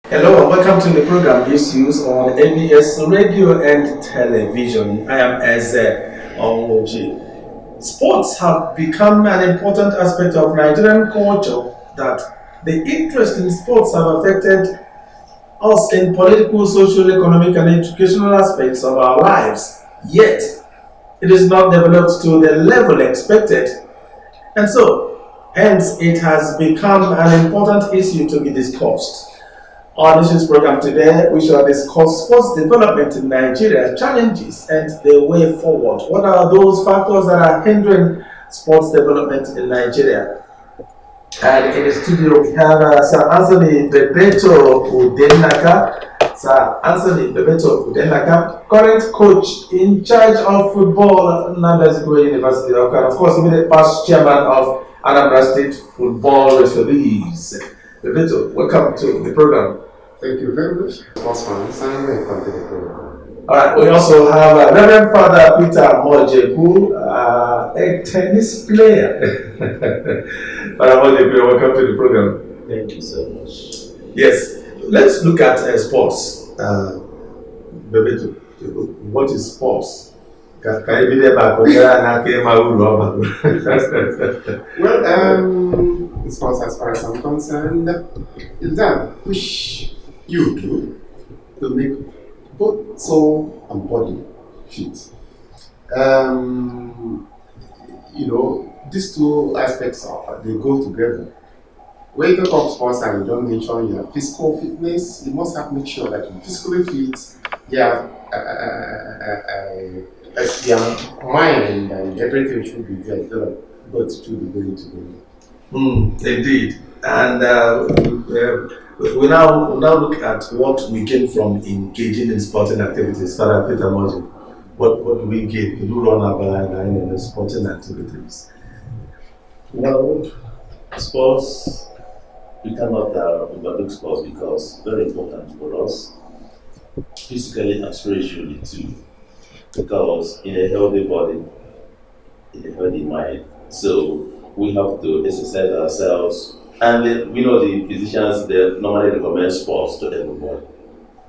Hello and welcome to the program Issues on ABS Radio and Television. I am Eze Onwoji. Sports have become an important aspect of Nigerian culture that the interest in sports have affected us in political, social, economic, and educational aspects of our lives. Yet, it is not developed to the level expected. And so, hence, it has become an important issue to be discussed. On this program today, we shall discuss sports development in Nigeria, challenges, and the way forward. What are those factors that are hindering sports development in Nigeria? And in the studio, we have Sir Anthony Bebeto Udenaka. Sir Anthony Bebeto Udenaka, current coach in charge of football at Nandazikwe University, and of course, immediate past chairman of Anambra State Football Referees. Bebeto, welcome to the program. Thank you very much. Welcome to the program. All right, we also have Reverend Father Peter Mojeku, a tennis player. Father Mojeku, welcome to the program. Thank you so much. Yes, let's look at sports. Bebeto, what is sports? Well, sports, as far as I'm concerned, is that push you to make both soul and body fit. These two aspects they go together. When you talk of sports and you don't mention your physical fitness, you must have to make sure that you're physically fit. Yeah, as your mind and everything should be there, but it should be going together. Indeed. And we now look at what we gain from engaging in sporting activities. Father Peter Moji, what do we gain? We do run our line in the sporting activities. Well, sports, we cannot overlook sports because very important for us, physically and spiritually too. Because in a healthy body, in a healthy mind, so we have to exercise ourselves. And the physicians, they normally recommend sports to everybody.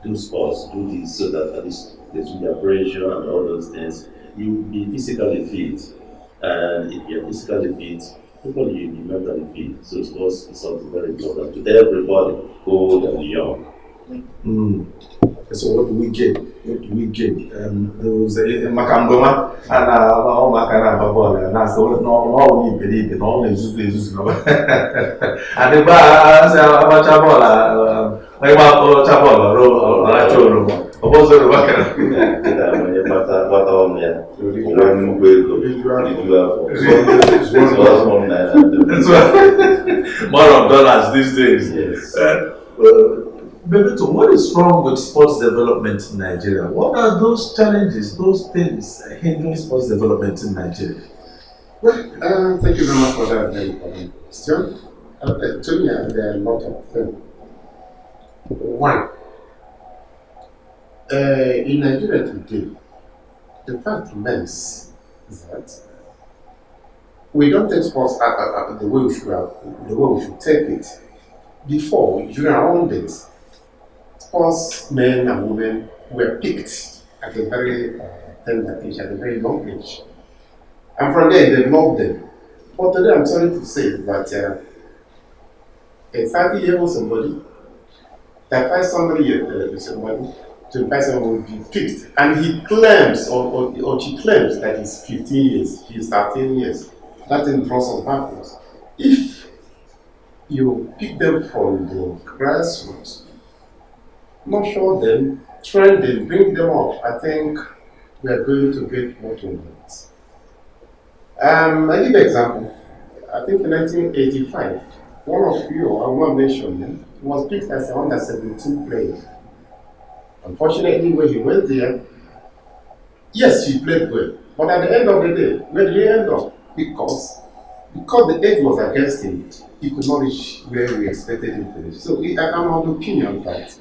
Do sports, do this, so that at least there's their pressure and all those things. You be physically fit, and if you're physically fit, hopefully you'll be mentally fit. So sports is something very important to everybody, old and young. So what do we gain? Those Makamboma and Makana Babola, and that's all we believe in, all is no. And the bar, Chabola, Chabola, or Achoro, opposed to the Wakana. More of dollars these days. Yes. Bebeto, what is wrong with sports development in Nigeria? What are those challenges, those things hindering sports development in Nigeria? Well, thank you very much for that very important question. To me, there are a lot of things. One, in Nigeria today, the fact remains is that we don't take sports the way we should take it. Before, during our own days, sports men and women were picked at a very tender age, at a very young age. And from there, they loved them. But today, I'm sorry to say that a 30-year-old somebody, 25 will be picked. And he claims, or she claims that he's 15 years, he's 13 years. That draws us backwards. If you pick them from the grassroots, nurture them, train them, bring them up, I think we are going to get what we want. I give an example. I think in 1985, one of you, I will not mention him, was picked as a under 17 player. Unfortunately, when he went there, yes, he played well. But at the end of the day, where did he end up? Because the age was against him, he could not reach where we expected him to reach. So I'm of the opinion that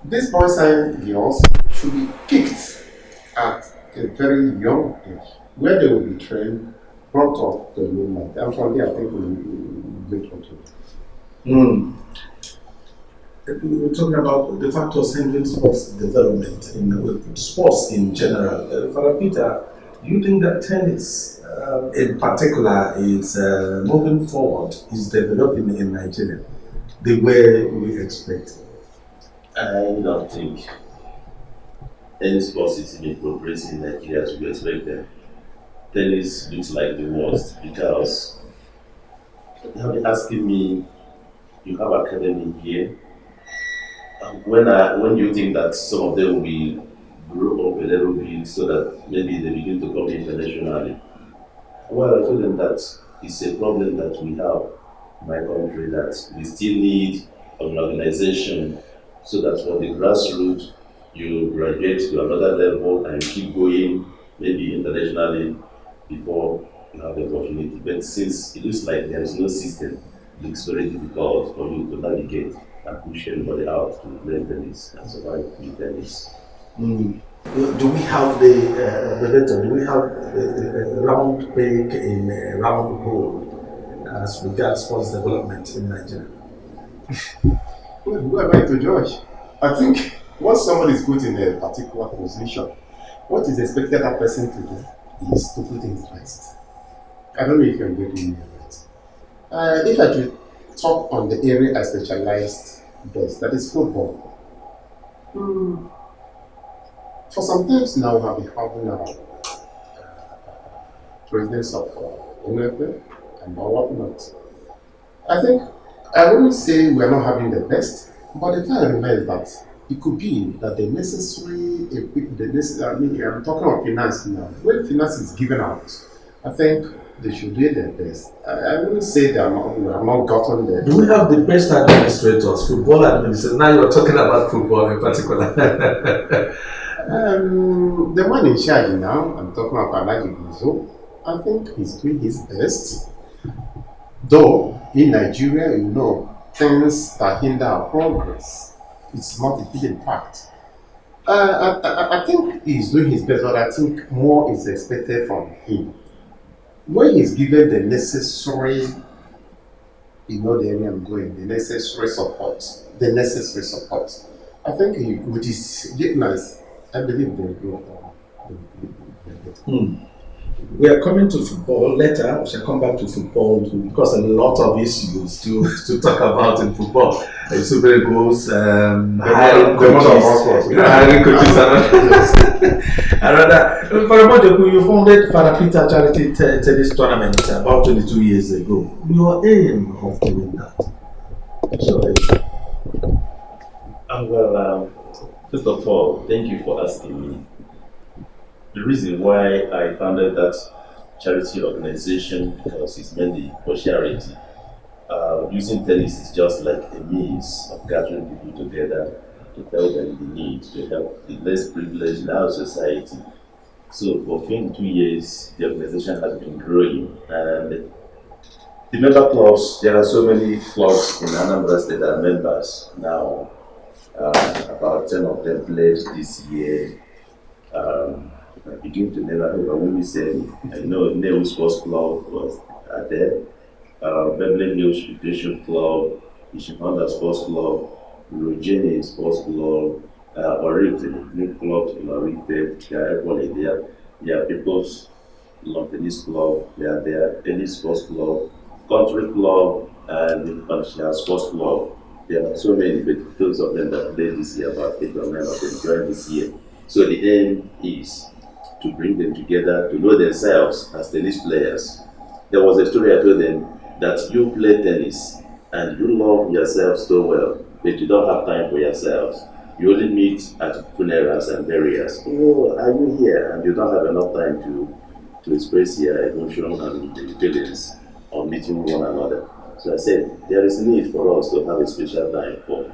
these boys and girls should be picked at a very young age, where they will be trained, brought up to the movement. And from there, I think we will get what to do. we're talking about the factors hindering sports development in sports in general. Father Peter, do you think that tennis, in particular, is moving forward, is developing in Nigeria the way we expect? I don't think any sports is even progressing in Nigeria as we expected. Tennis looks like the worst because now they're asking me, you have academy here. When do you think that some of them will be grow up a little bit so that maybe they begin to come internationally? Well, I told them that it's a problem that we have in my country that we still need an organization so that from the grassroots you graduate to another level and keep going maybe internationally before you have the opportunity. But since it looks like there is no system, it looks very difficult for you to navigate and push everybody out to play tennis and survive in tennis. Mm. Do we have do we have a round peg in a round hole as regards sports development in Nigeria? Well, who am I to judge? I think once somebody is put in a particular position, what is expected that person to do is to put in his best. I don't know if you're getting me right. If I should talk on the area I specialized best, that is football. For some times now, we have been having presidents of NFL and whatnot. I think I wouldn't say we are not having the best, but the fact remains that it could be that the necessary, I mean, I'm talking of finance now. When finance is given out, I think they should do their best. I wouldn't say that we have not gotten there. Do we have the best administrators, football administrators? Now you're talking about football in particular. The one in charge now, I'm talking about Alaji Guzo, I think he's doing his best. Though in Nigeria, you know, things that hinder our progress, it's not a hidden fact. I think he's doing his best, but I think more is expected from him. When he's given the necessary, you know the area I'm going, the necessary support, I think he, with his greatness, I believe they'll go. We are coming to football later. We shall come back to football because a lot of issues to talk about in football. Super goals, hiring coaches, another. You founded Father Peter Charity Tennis Tournament about 22 years ago. Your aim of doing that? First of all, thank you for asking me. The reason why I founded that charity organization because it's mainly for charity. Using tennis is just like a means of gathering people together to tell them the need to help the less privileged in our society. So for 22 years, the organization has been growing, and the member clubs, there are so many clubs in Anambra State that are members now. About 10 of them played this year. I begin to never hope I won't be saying. I know Neo Sports Club was there, Beverly Hills Recreation Club, Ishimanda Sports Club, Rogeni Sports Club, Orite, new clubs in Orite, they are everybody there. There are People's Lawn Tennis Club, they are there, Tennis Sports Club, Country Club, and Financial Sports Club. There are so many, but those of them that played this year, about 8 or 9 of them joined this year. So the aim is to bring them together to know themselves as tennis players. There was a story I told them that you play tennis and you love yourself so well, but you don't have time for yourselves. You only meet at funerals and burials. Oh, are you here? And you don't have enough time to express your emotion and feelings on meeting one another. So I said, there is a need for us to have a special time for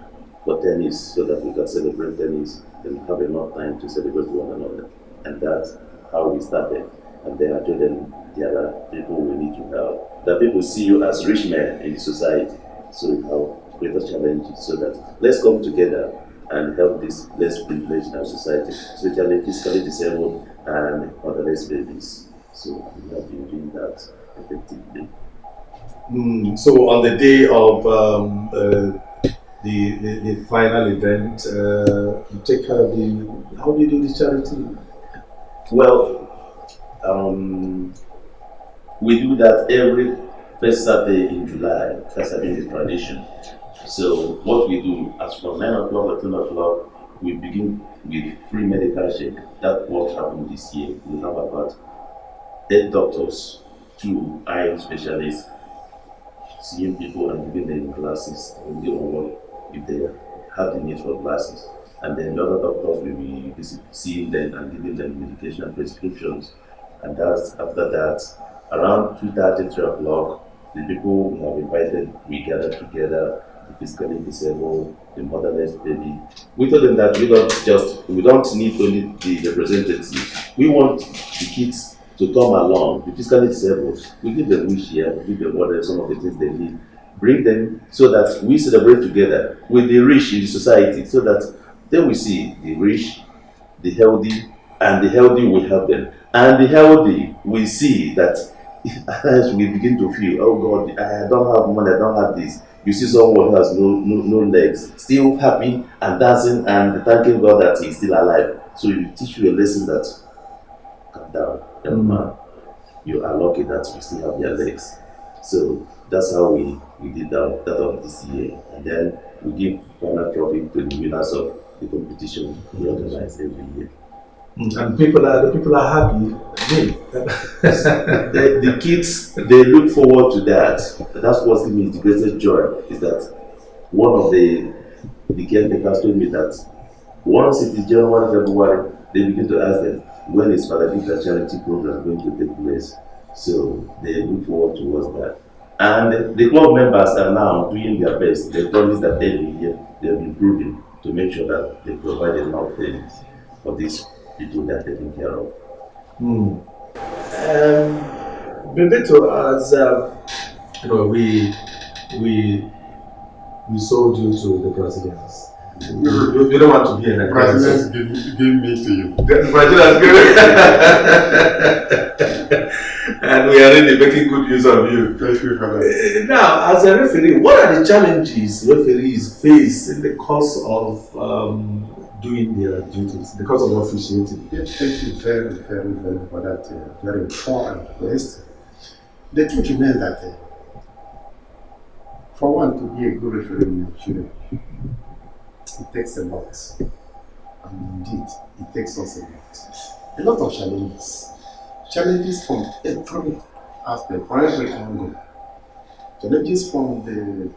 tennis so that we can celebrate tennis and have enough time to celebrate one another. And that's how we started. And then I told them there are people we need to help. That people see you as rich men in the society. So we have greater challenges. So that let's come together and help this less privileged in our society, especially physically disabled and motherless babies. So we have been doing that effectively. So on the day of the final event. You take care of the. How do you do the charity? Well, we do that every first Saturday in July. That's I think the tradition. So what we do as from 9 o'clock or 10 o'clock, we begin with free medical check. That's what happened this year. We have about 8 doctors, 2 eye specialists, seeing people and giving them glasses. We give them what if they have the need for glasses. And then the other doctors will be seeing them and giving them medication and prescriptions. And that's after that, around 2:30, 3 o'clock, the people we have invited, we gather together, the physically disabled, the motherless baby. We told them that we don't need only the representative. We want the kids to come along, the physically disabled. We give them wheelchair, we give them some of the things they need. Bring them so that we celebrate together with the rich in the society, so that then we see the rich, the healthy, and the healthy will help them. And the healthy will see that as we begin to feel, oh God, I don't have money, I don't have this. You see someone who has no legs, still happy and dancing and thanking God that he's still alive. So you teach you a lesson that, calm down, young man, you are lucky that you still have your legs. So that's how we did that of this year. And then we give honor trophy to the winners of the competition we organize every year. And the people are happy. The kids, they look forward to that. That's what gives me the greatest joy, is that one of the caretakers told me that once it is January, February, they begin to ask them, when is Father Victor charity program going to take place? So they look forward towards that. And the club members are now doing their best. They promise that every year they'll be improving to make sure that they provide enough things for these people that they're taking care of. Bebeto, as we sold you to the Brazilians. You don't want to be an Brazilians give me to you. The Brazilians good. And we are really making good use of you. Thank you for that. Now, as a referee, what are the challenges referees face in the course of doing their duties, the course of officiating? Yes, thank you very, very, very for that very important question. The truth remains that for one to be a good referee in Nigeria, it takes a lot. And indeed, it takes us a lot. A lot of challenges. Challenges from every aspect, from every angle. Challenges from the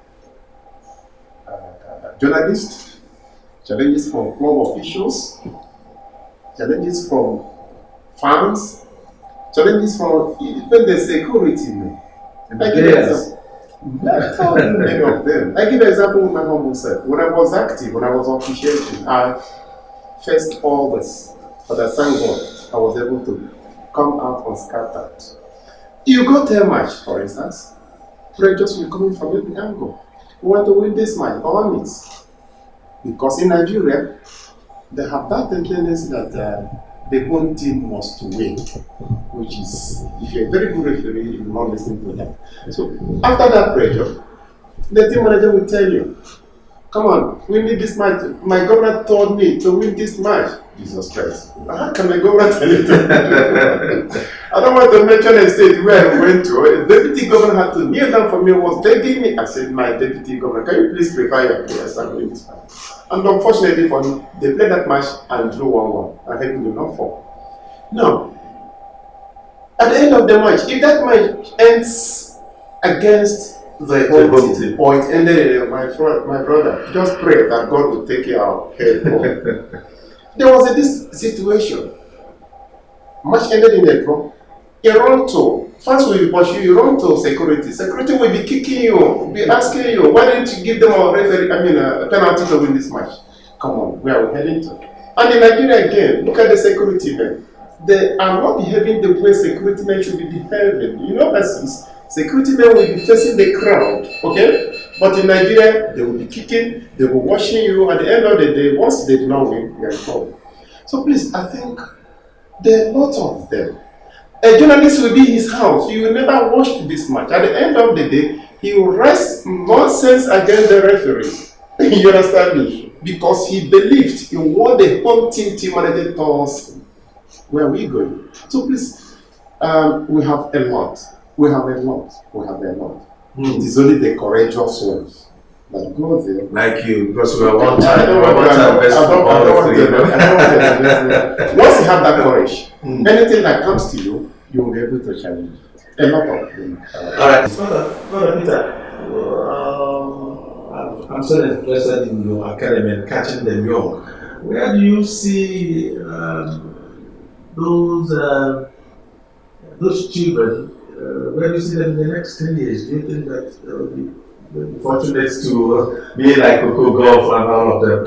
journalists, challenges from club officials, challenges from fans, challenges from even the security men. I give an example. I tell you many of them. I give an example with my humble self. When I was active, when I was officiating, I faced all this, but I thank God I was able to come out unscattered. You go to a match, for instance, pressures will come in from every angle. We want to win this match, by all means. Because in Nigeria, they have that tendency that the whole team must win, which is, if you're a very good referee, you will not listen to them. So after that pressure, the team manager will tell you, come on, we need this match. My governor told me to win this match. Jesus Christ. How can my governor tell you to I don't want to mention a state where I went to. The deputy governor had to kneel down for me, was begging me. I said, my deputy governor, can you please prepare your players and win this match? And unfortunately for me, they played that match and drew 1-1. And Heaven did not fall. Now, at the end of the match, if that match ends against the whole team, or it ended in my brother, just pray that God will take care of head. There was this situation. Match ended in a draw. You run to, fans will pursue you, run to security. Security will be kicking you, will be asking you, why didn't you give them a penalty to win this match? Come on, where are we heading to? And in Nigeria again, look at the security men. They are not behaving the way security men should be behaving. You know, as security men will be facing the crowd, okay? But in Nigeria, they will be kicking, they will watching you. At the end of the day, once they do not win, we are in trouble. So please, I think there are a lot of them. A journalist will be in his house. He will never watch this match. At the end of the day, he will rest nonsense against the referee. You understand me? Because he believed in what the home team manager told us where we going. So please, we have a lot. We have a lot. We have a lot. It is only the courageous ones that go there. Like you, because we are one I time, don't want to. Once you have that courage, anything that comes to you, you will be able to challenge it. A lot of them. All right, Father Peter, I'm so interested in your academy and catching them young. Where do you see those children? Where do you see them in the next 10 years? Do you think that they will be fortunate to be like Coco Golf and all of them?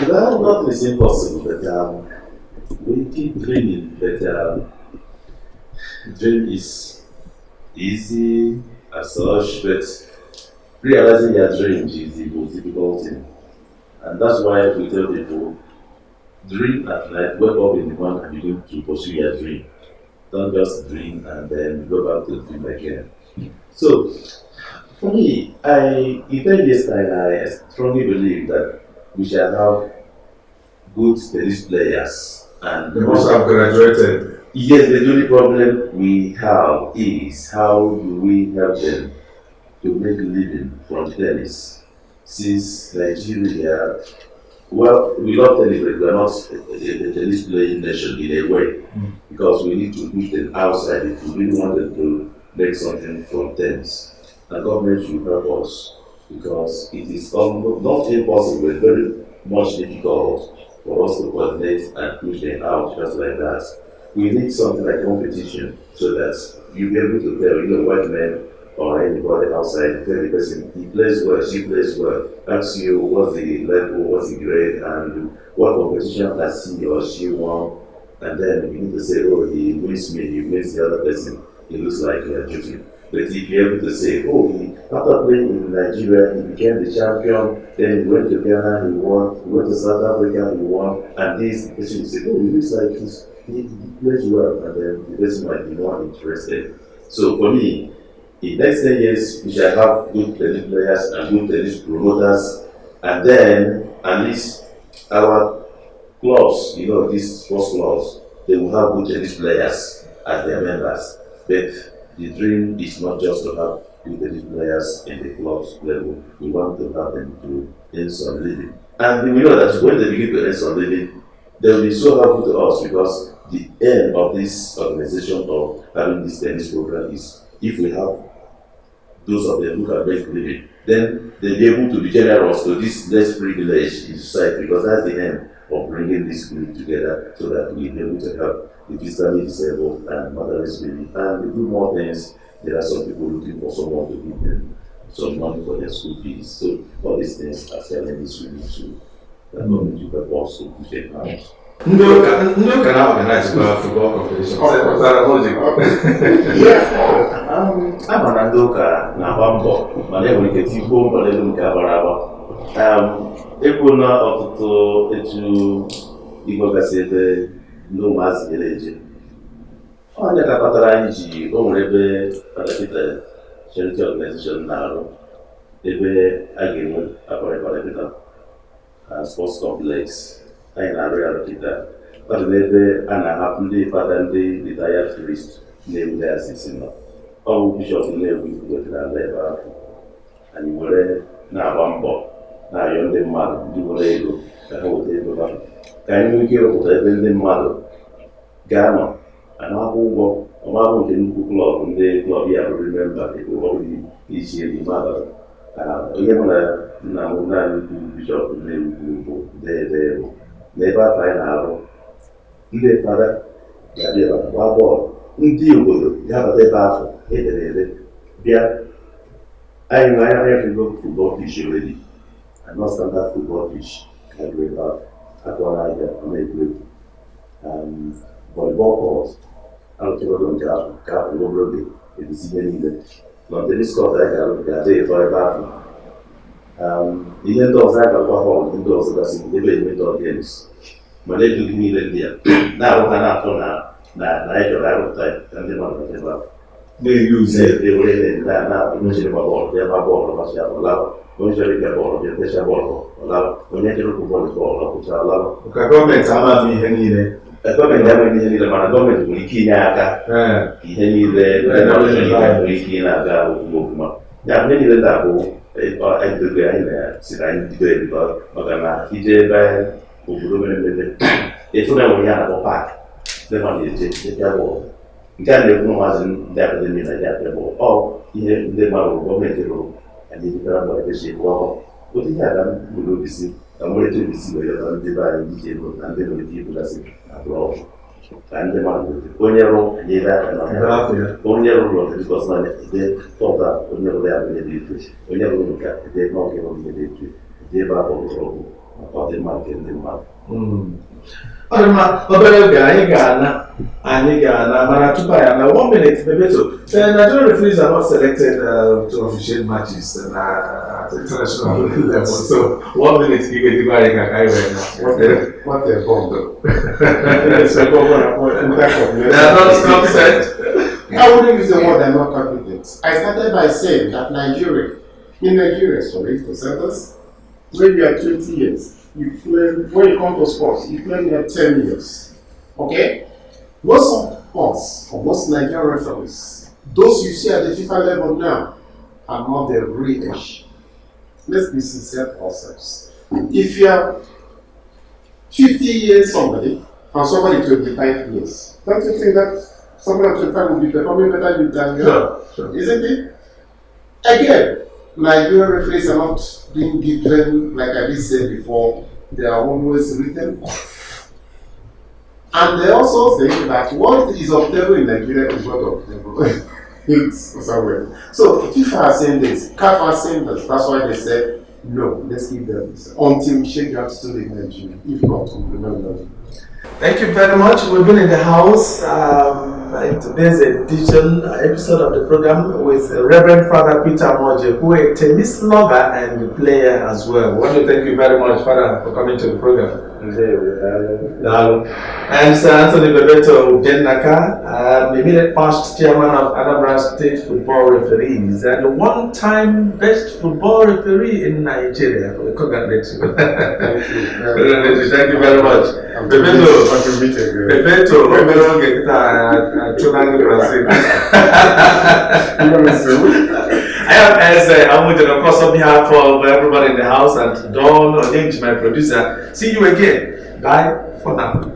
Well, nothing is impossible, but we keep dreaming. But dream is easy as such, but realizing your dreams is the most difficult thing. And that's why we tell people, dream at night, wake up in the morning and begin to pursue your dream. Don't just dream and then go back to dream again. So, for me, in 10 years' time, I strongly believe that we shall have good tennis players. And They must have graduated. yes, the only problem we have is how do we help them to make a living from tennis? Since Nigeria, well, we love tennis, but we are not a tennis playing nation in a way, because we need to push them outside if we really want them to make something from tennis. The government should help us, because it is almost not impossible, but very much difficult for us to coordinate and push them out just like that. We need something like competition so that you'll be able to tell, white men or anybody outside, tell the person, he plays well, she plays well, ask you what's the level, what's the grade, and what competition has he or she won, and then you need to say, oh, he wins me, he wins the other person, it looks like you are joking. But if you're able to say, oh, after playing in Nigeria, he became the champion, then he went to Ghana, he won, he went to South Africa, he won, and this person will say, oh, it looks like he plays well, and then the person might be more interested. So for me, in the next 10 years, we shall have good tennis players and good tennis promoters, and then at least our clubs, these sports clubs, they will have good tennis players as their members. But the dream is not just to have good tennis players in the clubs level. We want to have them to earn some living. And we know that when they begin to earn some living, they will be so helpful to us, because the end of this organization of having this tennis program is, if we have those of them who can make living, then they'll be able to be generous to this less privileged in society, because that's the end of bringing this group together, so that we'll be able to help the physically disabled and motherless baby. And to do more things, there are some people looking for someone to give them some money for their school fees. So all these things are challenges we need to help us to push them out. Ndị ụka na-organize football competition. Ama na ndị ụka na-agba mbọ, mana enwere ike tigbuo mbọ n'elu nke agbara agba. Ekwu na ọtụtụ etu igwegasị ebe ndị ụmụazị nyere eje. Onye ka kpatara anyị ji, o nwere ebe Parapita Charity Organization na-arụ, ebe a ga-enwe akpọrọ Parapita Sports Complex. Anyị na-arụ ya Rụkịta, ọ dị n'ebe a na-ahapụ ndị fada ndị retired priest na-ewu diocese nọ. Ọ bụ bishọp na-ewu wetara ala ebe ahụ. Anyị were na-agba mbọ na-ayọ ndị mmadụ ndị nwere ego ka ha weta ego ha, ka anyị nwee ike ịrụpụta ebe ndị mmadụ ga-anọ anakwa ụgwọ, ọmabụ nke nnukwu klọb, ndị klọb ya bụ Remember, ọbụghị isi eri mmadụ. Onye mụ na nna m naanị bụ bishọp na-ewu bụ dede bụ n'ebe afọ anyị na-arụ, ndị fada ga-abịa gbaa bọọlụ, ndị obodo ga-abata ebe afọ ederede bịa. Anyị nwe anya efugo football pitch already, and not standard football pitch ka dị ebe ahụ akpọrọ ahịa na-egwuregwu. Volleyball court arụtụgodo nke ahụ ka afọ obere oge ebizi ihe niile. Lawn tennis court anyị ga-arụ ga-adị ịtọ ebe ahụ. Ihe ndị ọzọ a ga-akwa họl ndị ọzọ gasị ebe indoor games, mana ejughị niile ndị a na-arụ ha na-atụ na anyị chọrọ arụpụta ka ndị mmadụ ebe ahụ. They use it. They were in that now, mentioned about ball, they have a ball, of a love, when you get ball, they share ball, love, when you look for ball, which I love. Government ama mi hani ne. Government never needed the government will key naka, he needed the knowledge will key naka, movement. Yeah, many of that will, I do the in there, sit down to do it, but I'm not, he did by Uburuman. It's when we are at park, the money is the devil. Nkan de kuma mazin da ka zame na da bo o ihe ndị ma ro gọọmenti ro ani dị ka ba de shi ko o ti ya da mu lo bisi da mo le to bisi we da ndị ba ni je ro na ndị no di bu da si abro ka ndị ma ro onye ro ni da na onye ro ro de ko sa ne de to da onye ro ya ne di tu onye ro ka de no ke ro ni de tu de ba bo ro o de ma ke de ma Adama, obere oge anyị ga-ana mana tupu anyị ana 1 minute Bebeto. The Nigerian referees are not selected to officiate matches at international level. So 1 minute you get to go and carry right What a bomb though. They are not competent. I wouldn't use the word they're not competent. I started by saying that in Nigeria, sorry, to settlers, when you are 20 years, you claim, when you come to sports, you claim you have 10 years. Okay? Most of us, or most Nigerian referees, those you see at the FIFA level now, are not the real age. Let's be sincere to ourselves. If you have 50 years somebody, and somebody 25 years, don't you think that somebody at 25 will be performing better than you? Sure. Isn't it? Again, Nigerian referees are not being given, like I did say before, they are always written off. And they also think that what is obtainable in Nigeria is not obtainable somewhere. So FIFA are saying this, CAF are saying this, that's why they said, no, let's keep them this until we shake hands to the Nigeria. If not, we'll remember. Thank you very much. We've been in the house in today's episode of the program with Reverend Father Peter Moje, who is a tennis lover and player as well. We want to thank you very much, Father, for coming to the program. And Sir Anthony Bebeto Jennaka, immediate past chairman of Anambra State Football Referees and one-time best football referee in Nigeria. Congratulations. Thank you very much. Bebeto, I am as Amujan, of course, on behalf of everybody in the house and Don Oninj, my producer. See you again. Bye for now.